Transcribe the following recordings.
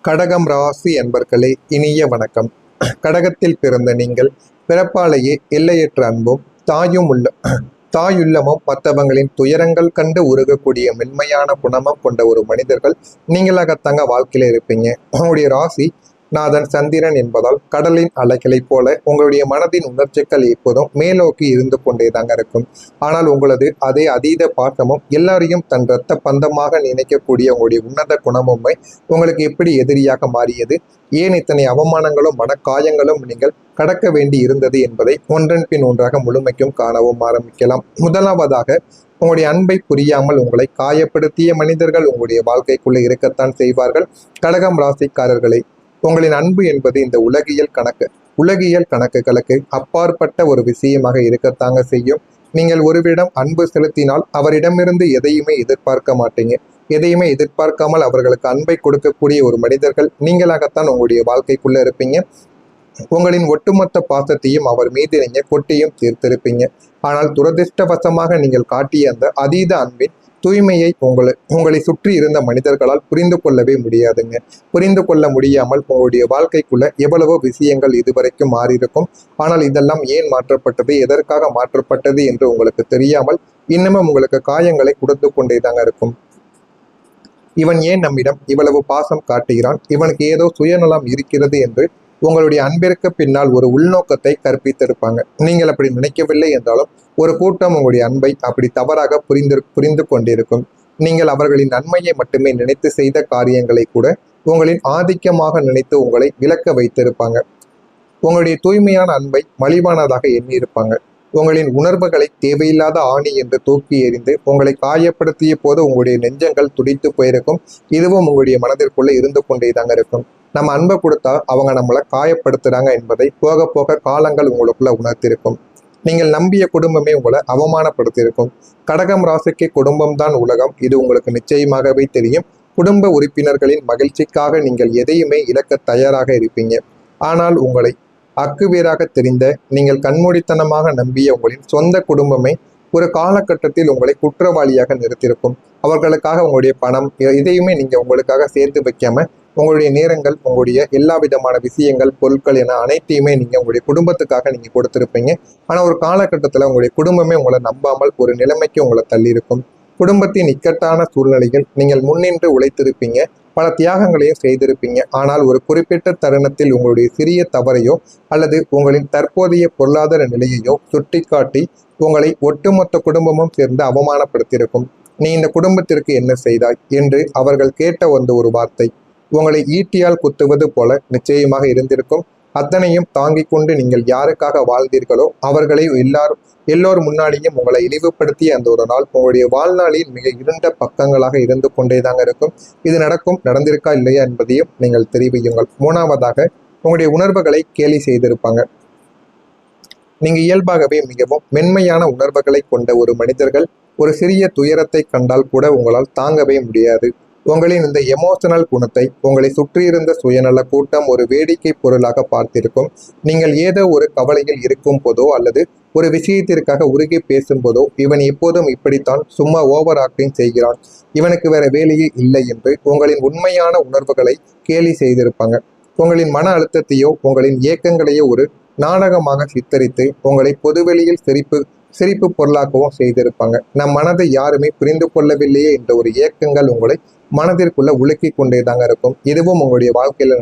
கடகம் ராசி அன்பர்களே, இனிய வணக்கம். கடகத்தில் பிறந்த நீங்கள் பிறப்பாலேயே எல்லையற்ற அன்பும் தாயுள்ளமும் மற்றவங்களின் துயரங்கள் கண்டு உருகக்கூடிய மென்மையான குணமும் கொண்ட ஒரு மனிதர்கள் நீங்களாகத்தாங்க வாழ்க்கையில இருப்பீங்க. உங்களுடைய ராசி நாதன் சந்திரன் என்பதால் கடலின் அலைகளைப் போல உங்களுடைய மனதின் உணர்ச்சிகள் எப்போதும் மேலோக்கி இருந்து கொண்டே தாங்க இருக்கும். ஆனால் உங்களது அதே அதீத பாசமும் எல்லாரையும் தன் இரத்த பந்தமாக நினைக்கக்கூடிய உங்களுடைய உன்னத குணமுமே உங்களுக்கு எப்படி எதிரியாக மாறியது, ஏன் இத்தனை அவமானங்களும் மனக்காயங்களும் நீங்கள் கடக்க வேண்டி இருந்தது என்பதை ஒன்றன் பின் ஒன்றாக முழுமைக்கும் காணவும் ஆரம்பிக்கலாம். முதலாவதாக, உங்களுடைய அன்பை புரியாமல் உங்களை காயப்படுத்திய மனிதர்கள் உங்களுடைய வாழ்க்கைக்குள்ளே இருக்கத்தான் செய்வார்கள். கடகம் ராசிக்காரர்களை, உங்களின் அன்பு என்பது இந்த உலகியல் கணக்குகளுக்கு அப்பாற்பட்ட ஒரு விஷயமாக இருக்கத்தாங்க செய்யும். நீங்கள் ஒருவரிடம் அன்பு செலுத்தினால் அவரிடமிருந்து எதையுமே எதிர்பார்க்க மாட்டீங்க. எதையுமே எதிர்பார்க்காமல் அவர்களுக்கு அன்பை கொடுக்கக்கூடிய ஒரு மனிதர்கள் நீங்களாகத்தான் உங்களுடைய வாழ்க்கைக்குள்ள இருப்பீங்க. உங்களின் ஒட்டுமொத்த பாசத்தையும் அவர் மீது நீங்க கொட்டியும் தீர்த்திருப்பீங்க. ஆனால் துரதிருஷ்டவசமாக நீங்கள் காட்டிய அந்த அதீத அன்பின் தூய்மையை உங்களை சுற்றி இருந்த மனிதர்களால் புரிந்து கொள்ளவே முடியாதுங்க. புரிந்து கொள்ள முடியாமல் உங்களுடைய வாழ்க்கைக்குள்ள எவ்வளவோ விஷயங்கள் இதுவரைக்கும் மாறியிருக்கும். ஆனால் இதெல்லாம் ஏன் மாற்றப்பட்டது, எதற்காக மாற்றப்பட்டது என்று உங்களுக்கு தெரியாமல் இன்னமும் உங்களுக்கு காயங்களை கொடுத்து கொண்டே தாங்க இருக்கும். இவன் ஏன் நம்மிடம் இவ்வளவு பாசம் காட்டுகிறான், இவனுக்கு ஏதோ சுயநலம் இருக்கிறது என்று உங்களுடைய அன்பிற்கு பின்னால் ஒரு உள்நோக்கத்தை கற்பித்திருப்பாங்க. நீங்கள் அப்படி நினைக்கவில்லை என்றாலும் ஒரு கூட்டம் உங்களுடைய அன்பை அப்படி தவறாக புரிந்து கொண்டிருக்கும். நீங்கள் அவர்களின் நன்மையை மட்டுமே நினைத்து செய்த காரியங்களை கூட உங்களின் ஆதிக்கமாக நினைத்து உங்களை விலக்க வைத்திருப்பாங்க. உங்களுடைய தூய்மையான அன்பை மலிவானதாக எண்ணியிருப்பாங்க. உங்களின் உணர்வுகளை தேவையில்லாத ஆணி என்று தூக்கி எறிந்து உங்களை காயப்படுத்திய போது உங்களுடைய நெஞ்சங்கள் துடித்து போயிருக்கும். இதுவும் உங்களுடைய மனதிற்குள்ள இருந்து கொண்டே தாங்க இருக்கும். நம்ம அன்பை கொடுத்தா அவங்க நம்மளை காயப்படுத்துறாங்க என்பதை போக போக காலங்கள் உங்களுக்குள்ள உணர்த்திருக்கும். நீங்கள் நம்பிய குடும்பமே உங்களை அவமானப்படுத்தியிருக்கும். கடகம் ராசிக்கு குடும்பம் தான் உலகம், இது உங்களுக்கு நிச்சயமாகவே தெரியும். குடும்ப உறுப்பினர்களின் மகிழ்ச்சிக்காக நீங்கள் எதையுமே இழக்க தயாராக இருப்பீங்க. ஆனால் உங்களை அக்குவேராக தெரிந்த, நீங்கள் கண்மூடித்தனமாக நம்பிய உங்களின் சொந்த குடும்பமே ஒரு காலகட்டத்தில் உங்களை குற்றவாளியாக நிறுத்தியிருக்கும். அவர்களுக்காக உங்களுடைய பணம் இதையுமே நீங்க உங்களுக்காக சேர்த்து வைக்காம உங்களுடைய நேரங்கள், உங்களுடைய எல்லா விதமான விஷயங்கள், பொருட்கள் என அனைத்தையுமே நீங்க உங்களுடைய குடும்பத்துக்காக நீங்க கொடுத்திருப்பீங்க. ஆனா ஒரு காலகட்டத்துல உங்களுடைய குடும்பமே உங்களை நம்பாமல் ஒரு நிலைமைக்கு உங்களை தள்ளியிருக்கும். குடும்பத்தின் இக்கட்டான சூழ்நிலைகள் நீங்கள் முன்னின்று உழைத்திருப்பீங்க, பல தியாகங்களையும் செய்திருப்பீங்க. ஆனால் ஒரு குறிப்பிட்ட தருணத்தில் உங்களுடைய சிறிய தவறையோ அல்லது உங்களின் தற்போதைய பொருளாதார நிலையையோ சுட்டிக்காட்டி உங்களை ஒட்டுமொத்த குடும்பமும் சேர்ந்து அவமானப்படுத்தியிருக்கும். நீ இந்த குடும்பத்திற்கு என்ன செய்தாய் என்று அவர்கள் கேட்ட ஒரு வார்த்தை உங்களை ஈட்டியால் குத்துவது போல நிச்சயமாக இருந்திருக்கும். அத்தனையும் தாங்கிக் கொண்டு நீங்கள் யாருக்காக வாழ்ந்தீர்களோ அவர்களை எல்லோரும் முன்னாடியும் உங்களை இழிவுபடுத்திய அந்த ஒரு நாள் உங்களுடைய வாழ்நாளில் மிக இருண்ட பக்கங்களாக இருந்து கொண்டே தாங்க இருக்கும். இது நடந்திருக்கா இல்லையா என்பதையும் நீங்கள் தெரிவியுங்கள். மூணாவதாக, உங்களுடைய உணர்வுகளை கேலி செய்திருப்பாங்க. நீங்க இயல்பாகவே மிகவும் மென்மையான உணர்வுகளை கொண்ட ஒரு மனிதர்கள். ஒரு சிறிய துயரத்தை கண்டால் கூட உங்களால் தாங்கவே முடியாது. உங்களின் இந்த எமோஷனல் குணத்தை உங்களை சுற்றியிருந்த சுயநல கூட்டம் ஒரு வேடிக்கை பொருளாக பார்த்திருக்கும். நீங்கள் ஏதோ ஒரு கவலையில் இருக்கும் போதோ அல்லது ஒரு விஷயத்திற்காக உருகி பேசும்போதோ இவன் எப்போதும் இப்படித்தான் சும்மா ஓவர் ஆக்டிங் செய்கிறான், இவனுக்கு வேற வேலையே இல்லை என்று உங்களின் உண்மையான உணர்வுகளை கேலி செய்திருப்பாங்க. உங்களின் மன அழுத்தத்தையோ உங்களின் இயக்கங்களையோ ஒரு நாடகமாக சித்தரித்து உங்களை பொதுவெளியில் சிரிப்பு பொருளாகவும் செய்திருப்பாங்க. நம் மனதை யாருமே புரிந்து கொள்ளவில்லையே என்ற ஒரு இயக்கங்கள் உங்களை மனதிற்குள்ள உலுக்கி கொண்டே தாங்க இருக்கும். இதுவும் உங்களுடைய வாழ்க்கையில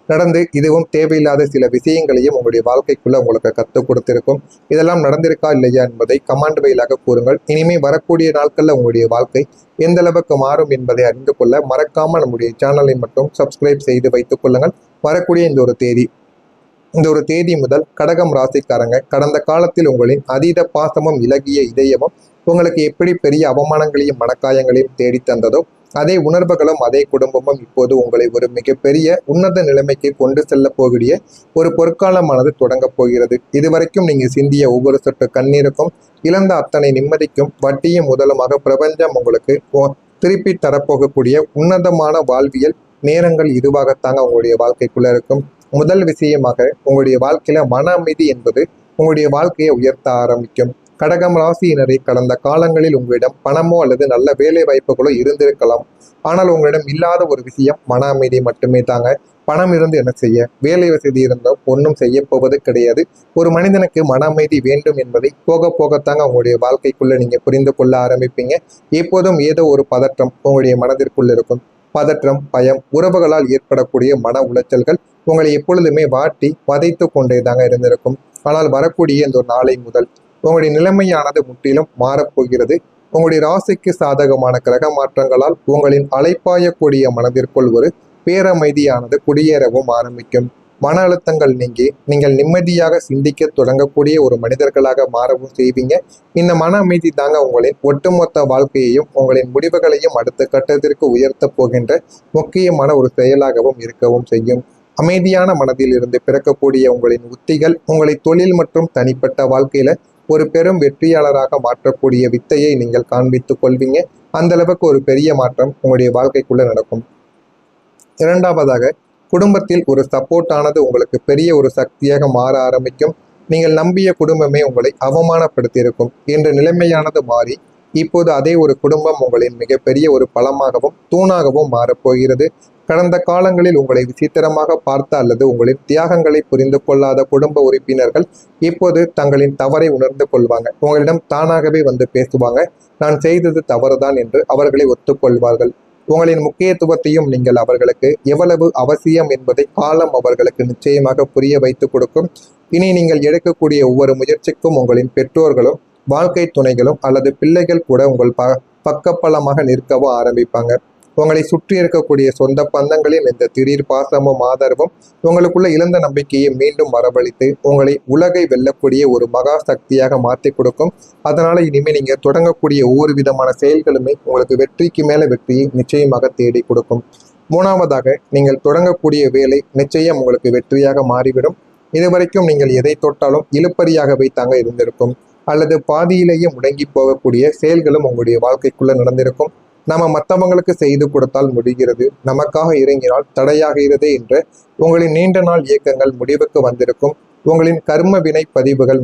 நடந்து இதுவும் தேவையில்லாத சில விஷயங்களையும் உங்களுடைய வாழ்க்கைக்குள்ள உங்களுக்கு கற்றுக் கொடுத்திருக்கும். இதெல்லாம் நடந்திருக்கா இல்லையா என்பதை கமெண்ட் வழியாக கூறுங்கள். இனிமே வரக்கூடிய நாட்கள்ல உங்களுடைய வாழ்க்கை எந்த அளவுக்கு மாறும் என்பதை அறிந்து கொள்ள மறக்காமல் நம்முடைய சேனலை மட்டும் சப்ஸ்கிரைப் செய்து வைத்துக் கொள்ளுங்கள். வரக்கூடிய இந்த ஒரு தேதி முதல் கடகம் ராசிக்காரங்க கடந்த காலத்தில் உங்களின் அதீத பாசமும் இலகிய இதயமும் உங்களுக்கு எப்படி பெரிய அவமானங்களையும் மனக்காயங்களையும் தேடி தந்ததோ அதே உணர்வுகளும் அதே குடும்பமும் இப்போது உங்களை ஒரு மிகப்பெரிய உன்னத நிலைமைக்கு கொண்டு செல்ல போகிற ஒரு பொற்காலமானது தொடங்கப் போகிறது. இதுவரைக்கும் நீங்க சிந்திய ஒவ்வொரு சொட்டு கண்ணீருக்கும் இழந்த அத்தனை நிம்மதிக்கும் வட்டியும் முதலுமாக பிரபஞ்சம் உங்களுக்கு திருப்பி தரப்போகக்கூடிய உன்னதமான வாழ்வியல் நேரங்கள் இதுவாகத்தாங்க உங்களுடைய வாழ்க்கைக்குள்ள இருக்கும். முதல் விஷயமாக, உங்களுடைய வாழ்க்கையில மன அமைதி என்பது உங்களுடைய வாழ்க்கையை உயர்த்த ஆரம்பிக்கும். கடகம் ராசியினரை கடந்த காலங்களில் உங்களிடம் பணமோ அல்லது நல்ல வேலை வாய்ப்புகளோ இருந்திருக்கலாம். ஆனால் உங்களிடம் இல்லாத ஒரு விஷயம் மன அமைதி மட்டுமே தாங்க. பணம் இருந்து என்ன செய்ய, வேலை வசதி இருந்தும் ஒன்றும் செய்ய போவது கிடையாது. ஒரு மனிதனுக்கு மன அமைதி வேண்டும் என்பதை போக போகத்தாங்க உங்களுடைய வாழ்க்கைக்குள்ள நீங்க புரிந்து கொள்ள ஆரம்பிப்பீங்க. எப்போதும் ஏதோ ஒரு பதற்றம் உங்களுடைய மனதிற்குள் இருக்கும். பதற்றம், பயம், உறவுகளால் ஏற்படக்கூடிய மன உளைச்சல்கள் உங்களை எப்பொழுதுமே வாட்டி வதைத்து கொண்டே தாங்க இருந்திருக்கும். ஆனால் வரக்கூடிய இந்த ஒரு நாளை முதல் உங்களுடைய நிலைமையானது முற்றிலும் மாறப்போகிறது. உங்களுடைய ராசிக்கு சாதகமான கிரக மாற்றங்களால் உங்களின் அலைப்பாயக்கூடிய மனதிற்குள் ஒரு பேரமைதியானது குடியேறவும் ஆரம்பிக்கும். மன அழுத்தங்கள் நீங்கி நீங்கள் நிம்மதியாக சிந்திக்க தொடங்கக்கூடிய ஒரு மனிதர்களாக மாறவும் செய்வீங்க. இந்த மன அமைதி தாங்க உங்களின் ஒட்டுமொத்த வாழ்க்கையையும் உங்களின் முடிவுகளையும் அடுத்த கட்டத்திற்கு உயர்த்த போகின்ற முக்கியமான ஒரு செயலாகவும் இருக்கவும் செய்யும். அமைதியான மனதில் இருந்து பிறக்கக்கூடிய உங்களின் உத்திகள் உங்களை தொழில் மற்றும் தனிப்பட்ட வாழ்க்கையில ஒரு பெரும் வெற்றியாளராக மாற்றக்கூடிய வித்தையை நீங்கள் காண்பித்துக் கொள்வீங்க. அந்த அளவுக்கு ஒரு பெரிய மாற்றம் உங்களுடைய வாழ்க்கைக்குள்ள நடக்கும். இரண்டாவதாக, குடும்பத்தில் ஒரு சப்போர்ட்டானது உங்களுக்கு பெரிய ஒரு சக்தியாக மாற ஆரம்பிக்கும். நீங்கள் நம்பிய குடும்பமே உங்களை அவமானப்படுத்தியிருக்கும் என்ற நிலைமையானது மாறி இப்போது அதே ஒரு குடும்பம் உங்களின் மிகப்பெரிய ஒரு பலமாகவும் தூணாகவும் மாறப்போகிறது. கடந்த காலங்களில் உங்களை விசித்திரமாக பார்த்த அல்லது உங்களின் தியாகங்களை புரிந்து கொள்ளாத குடும்ப உறுப்பினர்கள் இப்போது தங்களின் தவறை உணர்ந்து கொள்வாங்க. உங்களிடம் தானாகவே வந்து பேசுவாங்க. நான் செய்தது தவறுதான் என்று அவர்களை ஒத்துக்கொள்வார்கள். உங்களின் முக்கியத்துவத்தையும் நீங்கள் அவர்களுக்கு எவ்வளவு அவசியம் என்பதை காலம் அவர்களுக்கு நிச்சயமாக புரிய வைத்து கொடுக்கும். இனி நீங்கள் எடுக்கக்கூடிய ஒவ்வொரு முயற்சிக்கும் உங்களின் பெற்றோர்களும் வாழ்க்கை துணைகளும் அல்லது பிள்ளைகள் கூட உங்கள் பக்கபலமாக நிற்கவும் ஆரம்பிப்பாங்க. உங்களை சுற்றி இருக்கக்கூடிய சொந்த பந்தங்களின் இந்த திடீர் பாசமும் ஆதரவும் உங்களுக்குள்ள இழந்த நம்பிக்கையை மீண்டும் வரவழைத்து உங்களை உலகை வெல்லக்கூடிய ஒரு மகா சக்தியாக மாற்றி கொடுக்கும். அதனால இனிமேல் நீங்க தொடங்கக்கூடிய ஒவ்வொரு விதமான செயல்களுமே உங்களுக்கு வெற்றிக்கு மேல வெற்றியை நிச்சயமாக தேடி கொடுக்கும். மூணாவதாக, நீங்கள் தொடங்கக்கூடிய வேலை நிச்சயம் உங்களுக்கு வெற்றியாக மாறிவிடும். இதுவரைக்கும் நீங்கள் எதை தொட்டாலும் இழுப்பறியாகவே தாங்க இருந்திருக்கும் அல்லது பாதியிலேயே முடங்கி போகக்கூடிய செயல்களும் உங்களுடைய வாழ்க்கைக்குள்ள நடந்திருக்கும். நம்ம மற்றவங்களுக்கு செய்து கொடுத்தால் முடிகிறது, நமக்காக இறங்கினால் தடையாகிறதே என்ற உங்களின் நீண்ட நாள் இயக்கங்கள் முடிவுக்கு வந்திருக்கும். உங்களின் கர்ம வினை பதிவுகள்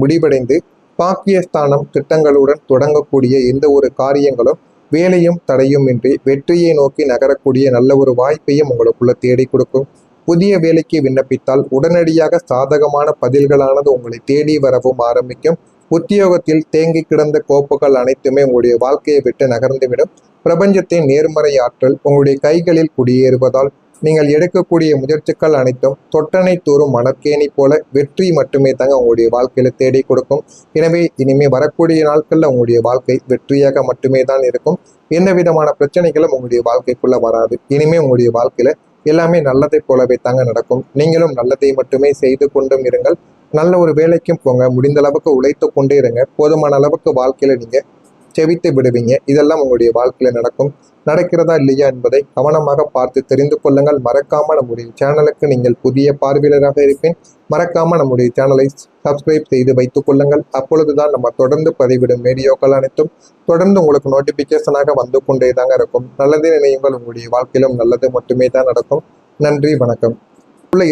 முடிவடைந்து பாக்கியஸ்தானம் திட்டங்களுடன் தொடங்கக்கூடிய எந்த ஒரு காரியங்களும் வேலையும் தடையும் இன்றி வெற்றியை நோக்கி நகரக்கூடிய நல்ல ஒரு வாய்ப்பையும் உங்களுக்குள்ள தேடி கொடுக்கும். புதிய வேலைக்கு விண்ணப்பித்தால் உடனடியாக சாதகமான பதில்களானது உங்களை தேடி வரவும் ஆரம்பிக்கும். உத்தியோகத்தில் தேங்கி கிடந்த கோப்புகள் அனைத்துமே உங்களுடைய வாழ்க்கையை விட்டு நகர்ந்துவிடும். பிரபஞ்சத்தின் நேர்மறை ஆற்றல் உங்களுடைய கைகளில் குடியேறுவதால் நீங்கள் எடுக்கக்கூடிய முயற்சிகள் அனைத்தும் தொட்டனை தூரும் மணற்கேணி போல வெற்றி மட்டுமே தாங்க உங்களுடைய வாழ்க்கையில தேடி கொடுக்கும். எனவே இனிமே வரக்கூடிய நாட்கள்ல உங்களுடைய வாழ்க்கை வெற்றியாக மட்டுமே தான் இருக்கும். எந்த விதமான பிரச்சனைகளும் உங்களுடைய வாழ்க்கைக்குள்ள வராது. இனிமே உங்களுடைய வாழ்க்கையில எல்லாமே நல்லதை போலவே தாங்க நடக்கும். நீங்களும் நல்லதை மட்டுமே செய்து கொண்டும் இருங்கள். நல்ல ஒரு வேலைக்கும் போங்க. முடிந்த அளவுக்கு உழைத்து கொண்டே இருங்க. போதுமான அளவுக்கு வாழ்க்கையில நீங்க செவித்து விடுவீங்க. இதெல்லாம் உங்களுடைய வாழ்க்கையில நடக்கும். நடக்கிறதா இல்லையா என்பதை கவனமாக பார்த்து தெரிந்து கொள்ளுங்கள். மறக்காம நம்முடைய சேனலுக்கு நீங்கள் புதிய பார்வையாளராக இருப்பேன். மறக்காம நம்முடைய சேனலை சப்ஸ்கிரைப் செய்து வைத்துக் கொள்ளுங்கள். அப்பொழுதுதான் நம்ம தொடர்ந்து பதிவிடும் வீடியோக்கள் அனைத்தும் தொடர்ந்து உங்களுக்கு நோட்டிபிகேஷனாக வந்து கொண்டே தாங்க இருக்கும். நல்லதே நினையுங்கள். உங்களுடைய வாழ்க்கையிலும் நல்லது மட்டுமே தான் நடக்கும். நன்றி, வணக்கம்.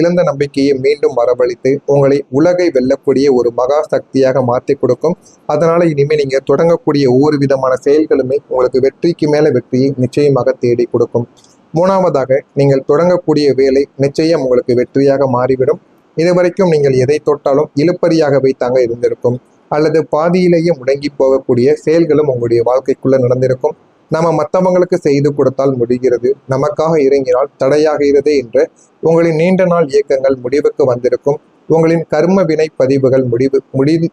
இழந்த நம்பிக்கையை மீண்டும் வரவழைத்து உங்களை உலகை வெல்லக்கூடிய ஒரு மகா சக்தியாக மாற்றி கொடுக்கும். அதனால இனிமேல் நீங்க தொடங்கக்கூடிய ஒவ்வொரு விதமான செயல்களுமே உங்களுக்கு வெற்றிக்கு மேல வெற்றியை நிச்சயமாக தேடி கொடுக்கும். மூணாவதாக, நீங்கள் தொடங்கக்கூடிய வேலை நிச்சயம் உங்களுக்கு வெற்றியாக மாறிவிடும். இதுவரைக்கும் நீங்கள் எதை தொட்டாலும் இழுப்பறியாகவே தாங்க இருந்திருக்கும் அல்லது பாதியிலேயே முடங்கி போகக்கூடிய செயல்களும் உங்களுடைய வாழ்க்கைக்குள்ள நடந்திருக்கும். நாம மற்றவங்களுக்கு செய்து கொடுத்தால் முடிகிறது, நமக்காக இறங்கினால் தடையாகிறதே என்ற உங்களின் நீண்ட நாள் இயக்கங்கள் முடிவுக்கு வந்திருக்கும். உங்களின் கர்ம வினை பதிவுகள்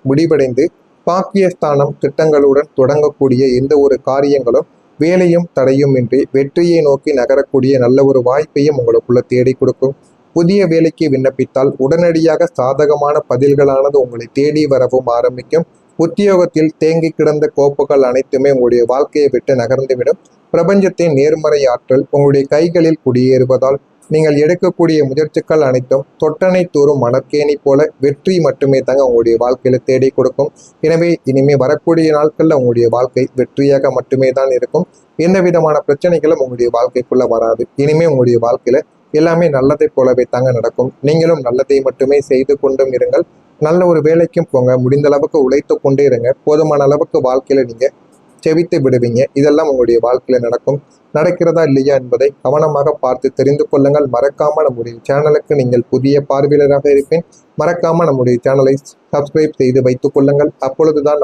முடிவடைந்து பாக்கியஸ்தானம் திட்டங்களுடன் தொடங்கக்கூடிய எந்த ஒரு காரியங்களும் வேலையும் தடையும் இன்றி வெற்றியை நோக்கி நகரக்கூடிய நல்ல ஒரு வாய்ப்பையும் உங்களுக்குள்ள தேடி கொடுக்கும். புதிய வேலைக்கு விண்ணப்பித்தால் உடனடியாக சாதகமான பதில்களானது உங்களை தேடி வரவும் ஆரம்பிக்கும். உத்தியோகத்தில் தேங்கி கிடந்த கோப்புகள் அனைத்துமே உங்களுடைய வாழ்க்கையை விட்டு நகர்ந்துவிடும். பிரபஞ்சத்தின் நேர்மறை ஆற்றல் உங்களுடைய கைகளில் குடியேறுவதால் நீங்கள் எடுக்கக்கூடிய முயற்சிகள் அனைத்தும் தொட்டனை தூரும் மணற்கேணி போல வெற்றி மட்டுமே தாங்க உங்களுடைய வாழ்க்கையில தேடி கொடுக்கும். எனவே இனிமே வரக்கூடிய நாட்கள்ல உங்களுடைய வாழ்க்கை வெற்றியாக மட்டுமே தான் இருக்கும். எந்த விதமான பிரச்சனைகளும் உங்களுடைய வாழ்க்கைக்குள்ள வராது. இனிமே உங்களுடைய வாழ்க்கையில எல்லாமே நல்லதை போலவே தாங்க நடக்கும். நீங்களும் நல்லதை மட்டுமே செய்து கொண்டும் இருங்கள். நல்ல ஒரு வேலைக்கும் போங்க, முடிந்த அளவுக்கு உழைத்து கொண்டே இருங்க. போதுமான அளவுக்கு வாழ்க்கையில நீங்க செவித்து விடுவீங்க. இதெல்லாம் உங்களுடைய வாழ்க்கையில நடக்கும். நடக்கிறதா இல்லையா என்பதை கவனமாக பார்த்து தெரிந்து கொள்ளுங்கள். மறக்காம நம்முடைய சேனலுக்கு நீங்கள் புதிய பார்வையாளராக இருப்பேன். மறக்காம நம்முடைய சேனலை சப்ஸ்கிரைப் செய்து வைத்துக் கொள்ளுங்கள். அப்பொழுதுதான்